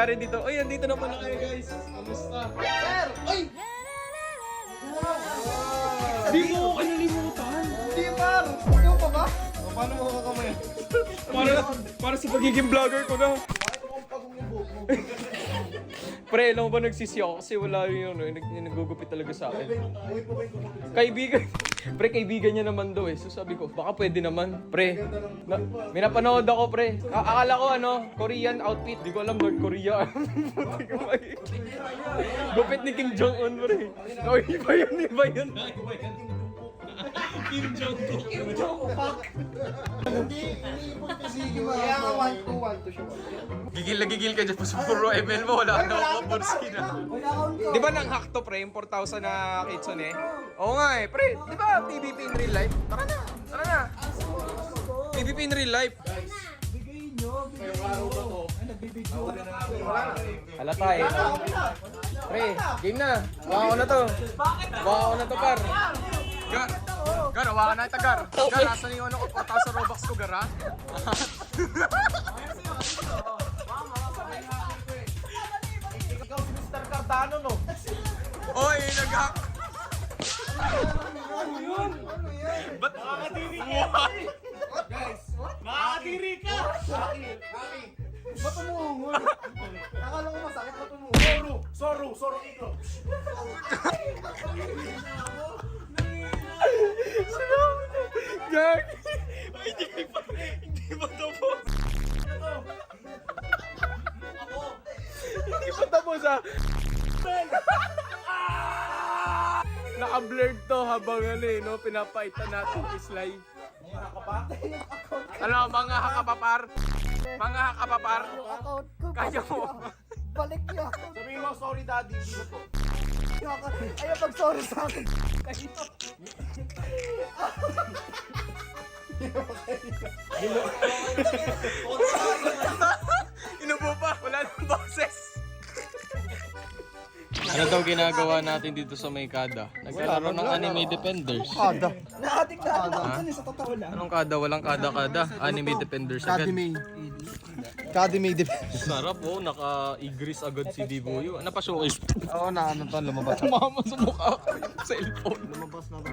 Kaya dito. Ay, andito na pala kayo guys. Kamusta? Sir! Ay! Di mo ako kanalimutan. Di par! Ikaw pa ba? Paano mo kakamay? Para sa pagiging vlogger ko na. Bakit mo pagong yung buhok mo? Pre, alam mo ba nagsisi ako kasi wala yung nagugupit talaga sa akin. Uy po ba yung kumapit? Kaibigan. Pre, kaibigan niya naman daw eh. So sabi ko, baka pwede naman. Pre, may napanood ako pre. Akala ko Korean outfit. Di ko alam North Korea. Gupit ni Kim Jong-un pre. Oh, iba yun. Kim Jong-un. Hindi, iniipon kasi kaya nga 1-2 siya. Gigil na gigil ka dyan. Puro ML mo. Wala na ako burski na. Di ba nang hack to pre? Yung 4,000 na kitsune? Oo nga eh. Pre, di ba PvP in real life? Tara na. PvP in real life. Bigay nyo. Ay, nagbibidyo. Halata eh. Pre, game na. Waka ko na to. Waka ko na to, par. Gar, waka na ito, Gar. Gar, asan yung 4,000 Robux ko, Gar, ha? Ikaw si Mr. Cardano, no? Oy, nag-hack. Ano yun? Ba't? Guys, what? Nakakadiri ka! Haki. Ba't umuungol? Akala ko masakit, ba't umuungol? Soro, ito. Gar! Ay, hindi ba tapos? Hindi pa tapos, ha? Naka-blurred to habang pinapaitan natin islay. Ano, mga hakapapar? Mga hakapapar? Account ko. Kaya mo. Balik niyo ako. Sabihin mo, sorry daddy, hindi ko po. Ayaw pag-sorry sa akin. Kayo. Inubo pa, wala nang boses. Ano daw ginagawa natin dito sa Maykada? Naglalaro ng Anime Defenders. Nakating na ako dyan sa totoo lang. Anong kada? Walang kada. Anime Defenders agad. Academy Defense. Sarap oh, naka-igris agad si Diboyo. Ano pa showcase? Oo, na ano to, lumabas. Tumama sa mukha ko yung cellphone. Lumabas na to.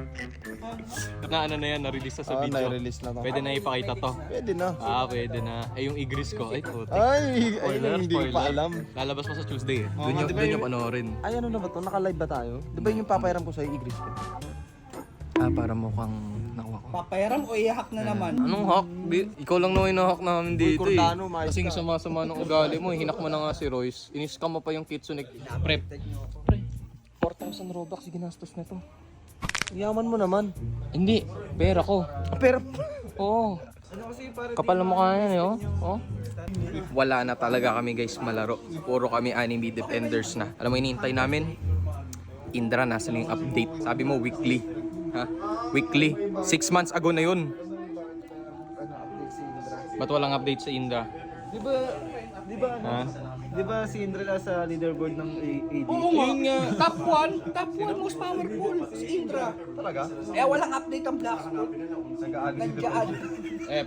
Na ano na yan, na-release na sa Oo, video. na-release na to. Pwede na ipakita to. Pwede na. Pwede na. Eh, yung igris ko. Ay, puti. Ay, Spoiler, hindi ko pa alam. Lalabas pa sa Tuesday eh. Oo, di ba Doon yun- yung panoorin. Ay, ano na ba to? Naka-live ba tayo? Di ba yung papayram ko sa'yo, Igris ko? Para mukhang nakuha ko. Papayaram o i-hack na naman? Anong hack? Ikaw lang naman yung hack namin dito eh. Cordano, maayos Kasing ka. sama-sama ng ugali mo. Hinak mo na nga si Royce. Iniska mo pa yung Kitsune Prep. Pre, 4,000 Robux ginastos na to. Yaman mo naman. Hindi, pera ko. Pero, Oo. Kapal na mukha yan eh, oh. Wala na talaga kami guys malaro. Puro kami Anime Defenders na. Alam mo, inihintay namin? Indra, nasa na yung update. Sabi mo, weekly. Ha? Weekly. 6 months ago na yun. Ba't walang update sa Indra? di ba, Ha? di ba si Indra nasa leaderboard ng AD? Oo nga. Top 1 most powerful si Indra. Talaga? Eh, walang update ang Black Scout. Nag-aalis Nandiyan.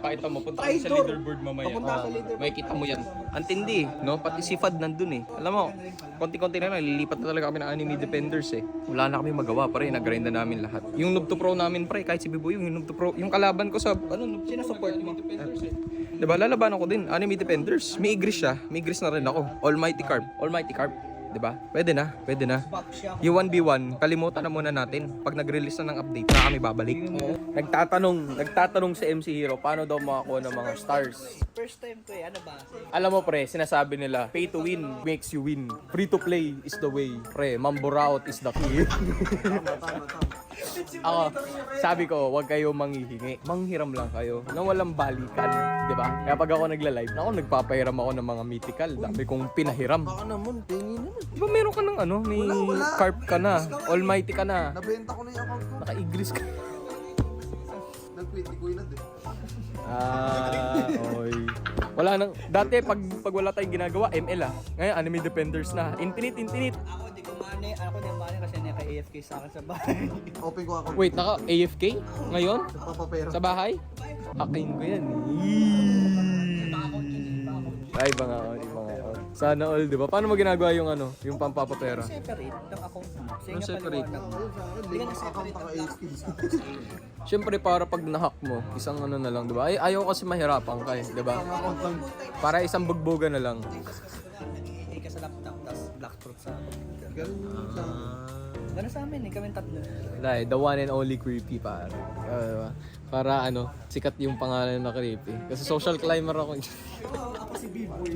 Pakita mo, punta kami sa Traitor. leaderboard mamaya. Papunta sa leaderboard. May kita mo yan. Antindi, no? Pati si Fad nandun eh. Alam mo, konti-konti na lang, lilipat na talaga kami ng Anime Defenders eh. Wala na kami magawa, pare. Nag-grind na namin lahat. Yung Noob to Pro namin, pre, kahit si Bibo yung Noob to Pro, yung kalaban ko sa, Sino support mo? Diba, lalaban ako din, Anime Defenders. May igris siya, may igris na rin ako. Almighty Carp. Diba? Pwede na. Back siya. Yung 1v1, kalimutan na muna natin. Pag nag-release na ng update, na kami babalik. Nagtatanong si MC Hero, paano daw makakuha ng mga stars? First time ko eh. Ano ba? Alam mo pre, sinasabi nila, pay to win makes you win. Free to play is the way. Pre, mamburaot is the key. Ako, sabi ko, wag kayo manghihingi. Manghiram lang kayo na walang balikan. Diba? Kaya pag ako nagla-live, nagpapahiram ako ng mga mythical. Dami kong pinahiram. Baka naman, tingin naman. Diba meron ka ng may Wala. carp ka na, almighty ka na, Nabenta ko na yung account ko. naka-igris ka. Nag-quit, di ko inad eh. Oy. Wala nang, dati pag wala tayong ginagawa, ML Ngayon, Anime Defenders na. Infinite. Ako di ko mani. Ako di mani kasi naka-AFK sa akin sa bahay. Open ko account. Wait, naka-AFK? Ngayon? Nagpapapera. Sa bahay? Hakin ko yan. Ay, ibang account. Sana all, di ba? Paano mo ginagawa yung ano, yung pampapapera? Separate ng account mo. Sige Ano nga separate? paliwanag. Hindi ka na-separate ang Siyempre para pag nahack mo, isang ano na lang, di ba? Ay, ayaw kasi mahirapan ka eh, di ba? Para isang bugbogan na lang. nag-i-A ka sa laptop, tapos black throat sa computer. Ganun Gano'n sa amin, kami tatlo. Wala eh, the one and only creepy para. Diba? Para ano, sikat yung pangalan na creepy. Kasi social climber ako. Ako si B-boy.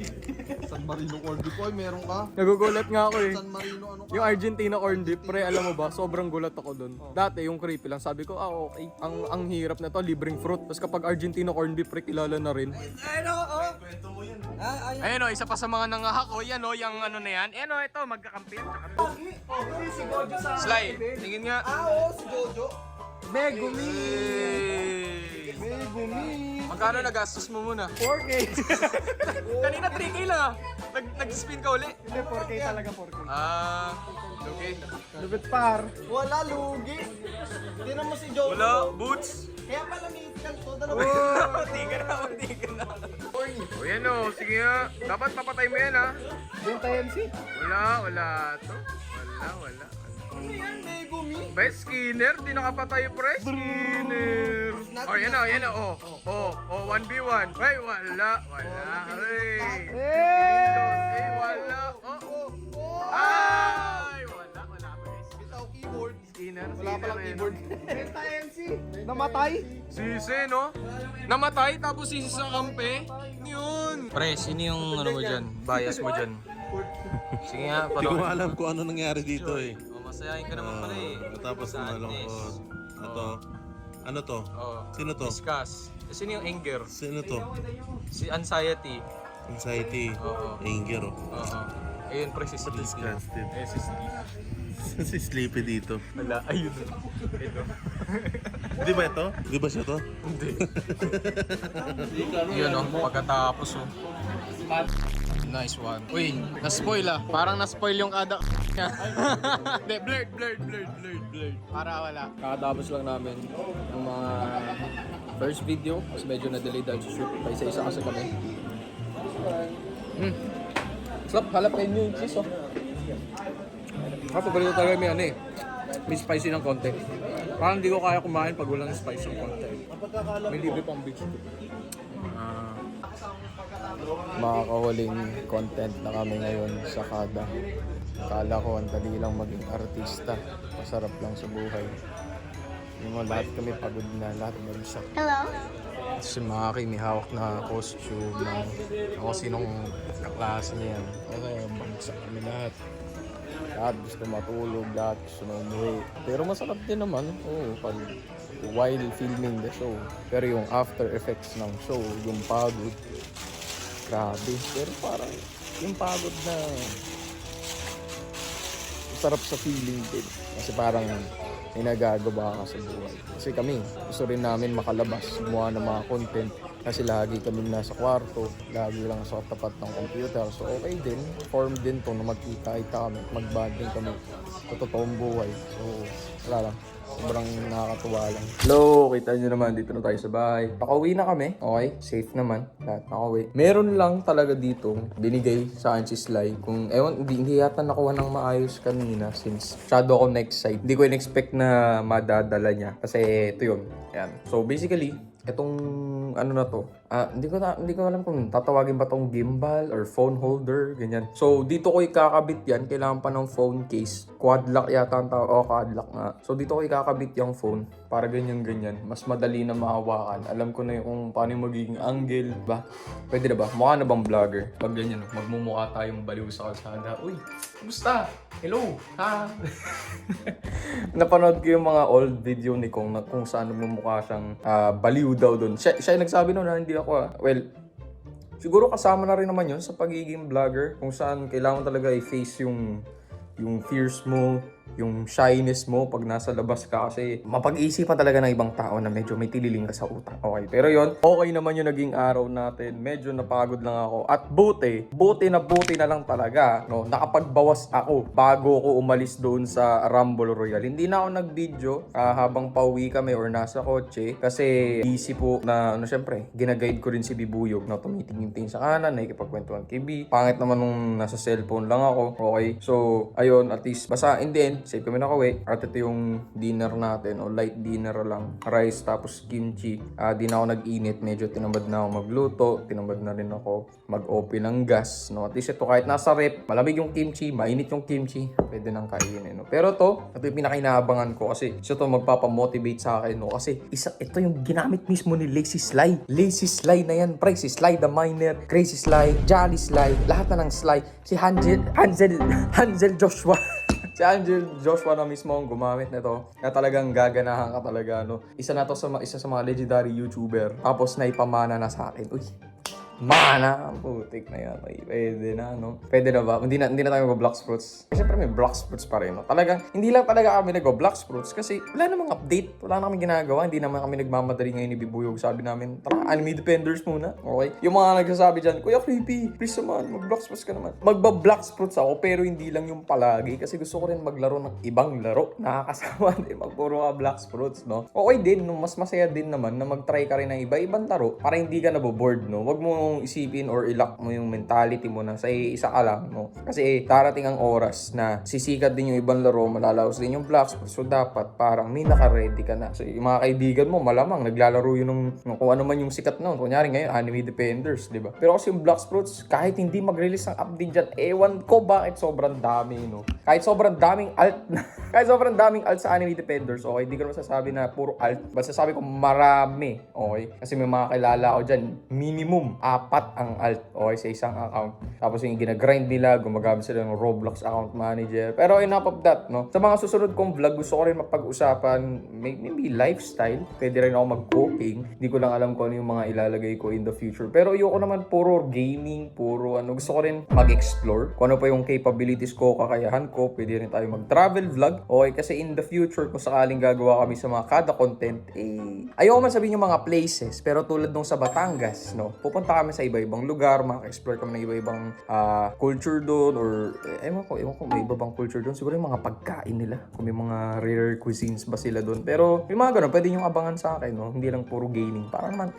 San Marino corned beef. Oy, meron ka? Nagugulat nga ako eh. San Marino ano ka? Yung Argentina corned beef, pre, alam mo ba, sobrang gulat ako dun. Dati yung creepy lang, sabi ko, okay, ang hirap na to, libreng fruit. Tapos kapag Argentina corned beef, pre, kilala na rin. Ano? Oh. Kwento mo yun. Ayun o, isa pa sa mga nangahak o, yan o, yung ano na yan. Ayan o, ito, magkakampi. Si Gojo sa... Sly, tingin nga. Oo, si Jojo. Megumi! Megumi! Magkano nagastos mo muna? 4K. Kanina 3K lang ah. Nag-spin ka uli. Hindi, 4K talaga, 4K. Ah, okay. Lupit par. Wala, lugi. Tinan mo si Jojo. Wala, boots. Kaya pala may kanto, dalawa. Hindi ka na, hindi ka na. O yan o, sige nga. Dapat papatay mo yan ha. Benta MC. Wala to. Wala. Ano yan, Megumi? Best skinner, di nakapatay pre. Skinner. Oh, yan o. Oh, 1v1. Ay, wala. Ay. Eh, wala. Oh. Ay, wala guys. Bitaw keyboard. Skinner. Wala palang keyboard. Benta MC. Namatay. Sisi, no? Namatay, tapos sisi sa kampe. Yun. Pre, sino yung ano mo dyan? Bias mo dyan? Sige nga, Hindi ko alam kung ano nangyari dito eh. Oh, masayahin ka naman pala eh. Tapos malungkot. Ano to? Oh. Sino to? Discuss. Sino yung anger? Sino to? Si anxiety. Anxiety. Oo. Anger oh. Oo. Ayun, pre, si Sleepy. Disgusted. Eh, si Sleepy. Si Sleepy dito. Wala, ayun. Ito. Di ba ito? Di ba siya to? Hindi. Yun oh, pagkatapos oh. Nice one. Uy, na-spoil ah. Parang na-spoil yung kada niya. Hindi, blurred. Para wala. Kakatapos lang namin yung mga first video. Kasi medyo na-delay dahil sa shoot. Pa isa-isa kasi kami. Sarap, jalapeno yung cheese oh. Paborito talaga may ano eh. May spicy ng konti. Parang hindi ko kaya kumain pag walang spice ng konti. May libre pang beach ko. Makakahuling content na kami ngayon sa Kada. Akala ko ang dali lang maging artista. Masarap lang sa buhay. Yung mga lahat kami pagod na, lahat marisak. Hello? Si Maki may hawak na costume na ako sinong kaklase niya yan. Okay, bagsak kami lahat. Lahat gusto matulog, lahat gusto na umuwi. Pero masarap din naman. Oo, pag while filming the show. Pero yung after effects ng show, yung pagod, grabe. Pero parang yung pagod na sarap sa feeling din. Kasi parang may nagagawa ka sa buhay. Kasi kami, gusto rin namin makalabas, gumawa ng mga content. Kasi lagi kami nasa kwarto, lagi lang sa tapat ng computer. So okay din, form din to na magkita-kita kami, mag-bonding kami sa totoong buhay. So wala lang. Sobrang nakakatuwa lang. Hello! Kita nyo naman, dito na tayo sa bahay. Nakauwi na kami. Okay, safe naman. Lahat nakauwi. Meron lang talaga dito binigay sa akin si Sly. Kung, ewan, hindi yata nakuha ng maayos kanina since shadow ako next side. Hindi ko in-expect na madadala niya. Kasi ito yun. Ayan. So basically, itong ano na to, hindi ko alam kung tatawagin ba tong gimbal or phone holder, ganyan. So dito ko ikakabit yan, kailangan pa ng phone case. Quad lock yata ang tawag, quad lock nga. So dito ko ikakabit yung phone para ganyan. Mas madali na mahawakan. Alam ko na yung paano yung magiging angle, ba? Pwede na ba? Mukha na bang vlogger? Pag ganyan, magmumukha tayong baliw sa kalsada. Uy, kumusta? Hello? Ha? Napanood ko yung mga old video ni Kong na kung saan mumukha siyang baliw daw doon. Siya yung nagsabi noon na hindi ako Well, siguro kasama na rin naman yun sa pagiging vlogger kung saan kailangan talaga i-face yung fears mo, yung shyness mo pag nasa labas ka kasi mapag-iisipan talaga ng ibang tao na medyo may tililing ka sa utak. Okay, pero yon, okay naman yung naging araw natin. Medyo napagod lang ako. At buti na lang talaga, no, nakapagbawas ako bago ako umalis doon sa Rumble Royale. Hindi na ako nag-video habang pauwi kami or nasa kotse kasi busy po na, syempre, ginaguide ko rin si Bibuyog na tumitingin-tingin sa kanan, nakikipagkwentuhan kay B. Pangit naman nung nasa cellphone lang ako. Okay, so, ayun, at least, basta in the end, safe kami nakauwi. At ito yung dinner natin, o light dinner lang. Rice, tapos kimchi. Di na ako nag-init. Medyo tinamad na ako magluto. Tinamad na rin ako mag-open ng gas. No? At least ito, kahit nasa rep, malamig yung kimchi, mainit yung kimchi, pwede nang kainin. No? Pero ito yung pinakinabangan ko kasi ito magpapamotivate sa akin. No? Kasi ito yung ginamit mismo ni Lazy Sly. Lazy Sly na yan, pre. Si Sly the Miner, Crazy Sly, Jolly Sly, lahat na ng Sly. Si Hansel Joshua. Si Angel Joshua na mismo ang gumamit nito. Kaya talagang gaganahan ka talaga, no? Isa sa mga legendary YouTuber. Tapos naipamana na sa akin. Uy, mana! Putik na yan. Ay, pwede na, no? Pwede na ba? Hindi na tayo mag-Blox Fruits. Siyempre may Blox Fruits pa rin, no? Talagang, hindi lang talaga kami nag-Blox Fruits kasi wala namang update. Wala na kami ginagawa. Hindi naman kami nagmamadali ngayon ni Bibuyog. Sabi namin, tara, Anime Defenders muna. Okay? Yung mga nagsasabi dyan, Kuya Creepy, please naman, mag-Blox Fruits ka naman. Magba-Blox Fruits ako, pero hindi lang yung palagi. Kasi gusto ko rin maglaro ng ibang laro. Nakakasama din, magpuro ka Blox Fruits, no? Okay din, no? Mas masaya din naman na mag-try ka rin ng iba-ibang laro para hindi ka naboboard, no? Wag mo isipin or ilock mo yung mentality mo na sa isa ka lang, no? Kasi darating ang oras na sisikat din yung ibang laro, malalaos din yung Blox Fruits. So dapat parang may naka-ready ka na. So yung mga kaibigan mo, malamang naglalaro yun ng kung ano man yung sikat noon. Kunyari ngayon, Anime Defenders, di ba? Pero kasi yung Blox Fruits, kahit hindi mag-release ng update dyan, ewan ko bakit sobrang dami, no? Kahit sobrang daming alt sa Anime Defenders, okay? Hindi ko naman sasabi na puro alt. Basta sabi ko marami, okay? Kasi may mga kilala ako dyan, minimum 4 ang alt, okay, sa isang account. Tapos yung ginagrind nila, gumagamit sila ng Roblox account manager. Pero enough of that, no? Sa mga susunod kong vlog, gusto ko rin mapag-usapan maybe lifestyle. Pwede rin ako mag-cooking. Hindi ko lang alam kung ano yung mga ilalagay ko in the future. Pero ayoko naman puro gaming, puro ano. Gusto ko rin mag-explore kung ano pa yung capabilities ko, kakayahan ko. Pwede rin tayo mag-travel vlog. Okay, kasi in the future, kung sakaling gagawa kami sa mga kada content, ayoko man sabihin yung mga places. Pero tulad nung sa Batangas, no? Pupunta kami sa iba-ibang lugar, maka-explore kami ng iba-ibang culture doon or ewan ko may iba bang culture doon. Siguro yung mga pagkain nila, kung may mga rare cuisines ba sila doon. Pero yung mga ganun, pwede yung abangan sa akin, no? Hindi lang puro gaming. Para naman,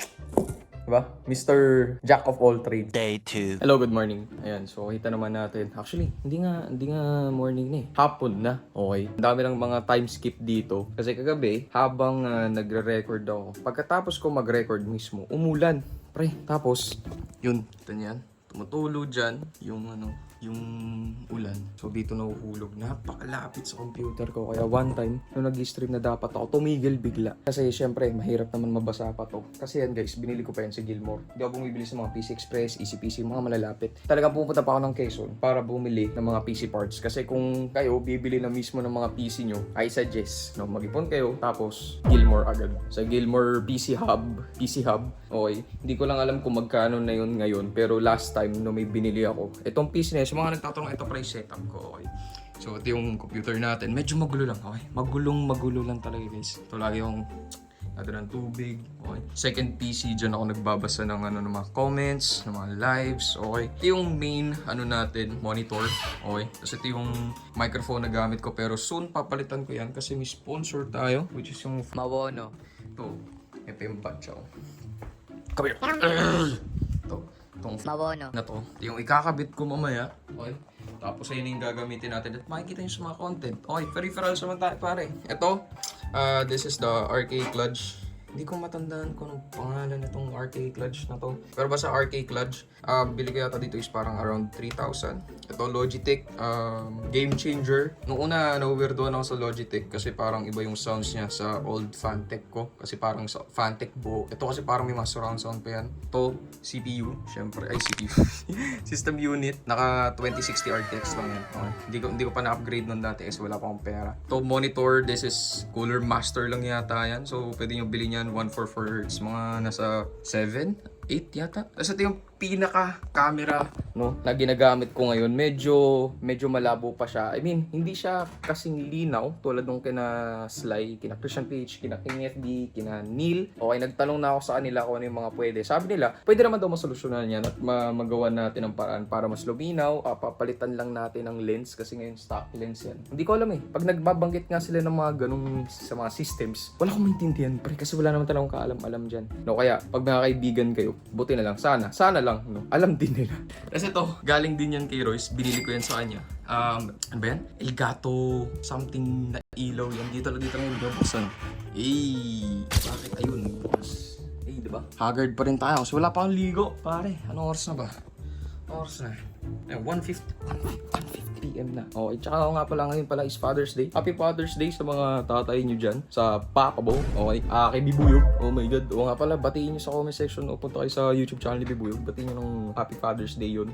diba? Mr. Jack of all trades. Day 2. Hello, good morning. Ayan, so kita naman natin. Actually, hindi nga morning na eh. Hapon na. Okay. Ang dami ng mga time skip dito. Kasi kagabi, habang nagre-record ako, pagkatapos ko mag-record mismo, umulan. Pre, tapos, yun, ito niyan. Tumutulo dyan yung ulan. So dito nahuhulog. Napakalapit sa computer ko. Kaya one time, nung nag-stream na dapat ako, tumigil bigla. Kasi syempre, mahirap naman mabasa pa to. Kasi yan guys, binili ko pa yan sa Gilmore. Hindi ako bumibili sa mga PC Express, Easy PC, mga malalapit. Talagang pupunta pa ako ng Quezon para bumili ng mga PC parts. Kasi kung kayo bibili na mismo ng mga PC nyo, I suggest, no, mag-ipon kayo, tapos Gilmore agad. Sa Gilmore PC Hub, okay. Hindi ko lang alam kung magkano na yun ngayon. Pero last time, no, may binili ako. Itong PC na yung mga nagtatanong, ito price setup ko, okay. So, ito yung computer natin. Medyo magulo lang, okay. Magulo lang talaga, guys. Ito lagi yung ng tubig, okay. Second PC, dyan ako nagbabasa ng ng mga comments, ng mga lives, okay. Ito yung main, natin, monitor, okay. Tapos ito yung microphone na gamit ko, pero soon papalitan ko yan kasi may sponsor tayo, which is yung Mawono. Ito yung batch ako. Come here. Itong Mawono. na to. Ito yung ikakabit ko mamaya. Okay. Tapos ayun yung gagamitin natin. At makikita nyo sa mga content. Okay, peripherals naman tayo pare. Ito, this is the RK Clutch. Hindi ko matandaan kung anong pangalan nitong RK Clutch na to. Pero basta RK Clutch, bili ko yata dito is parang around 3,000. Ito Logitech, Game Changer. Noong una, na-weirdoan ako sa Logitech kasi parang iba yung sounds niya sa old Fantech ko. Kasi parang sa Fantech Bo. Ito kasi parang may mga surround sound pa yan. Ito, CPU, syempre. Ay, CPU. System unit. Naka 2060 RTX lang yan. Okay. Hindi ko pa na-upgrade nun dati kasi wala pa akong pera. Ito, monitor. This is Cooler Master lang yata yan. So, pwede nyo bilhin yan 144 Hz. Mga nasa 7, 8 yata. Tapos ito yung pinaka camera no na ginagamit ko ngayon. Medyo malabo pa siya. I mean, hindi siya kasing linaw tulad nung kina Sly, kina Christian Page, kina King FB, kina Neil. Okay, nagtanong na ako sa kanila kung ano yung mga pwede. Sabi nila, pwede naman daw masolusyonan yan at magawa natin ng paraan para mas luminaw. Papalitan lang natin ng lens kasi ngayon stock lens yan. Hindi ko alam eh. Pag nagbabanggit nga sila ng mga ganung sa mga systems, wala akong maintindihan pre kasi wala naman talagang kaalam-alam dyan. No, kaya pag mga kaibigan kayo, buti na lang. Sana lang, no? Alam din nila. Kasi ito, galing din yan kay Royce. Binili ko yan sa kanya. Ano ba yan? Elgato something na ilaw yan. Dito lang yung bubuksan. Bakit? Ayun. Diba? Haggard pa rin tayo kasi wala pa akong ligo. Pare, anong oras na ba? Oras na. 1:50 PM na. Okay, tsaka nga pala ngayon pala is Father's Day. Happy Father's Day sa mga tatay nyo dyan. Sa Papa Bo. Okay. Kay Bibuyog. Oh my God. O nga pala, batiin nyo sa comment section o punta kayo sa YouTube channel ni Bibuyog. Batiin nyo ng Happy Father's Day yun.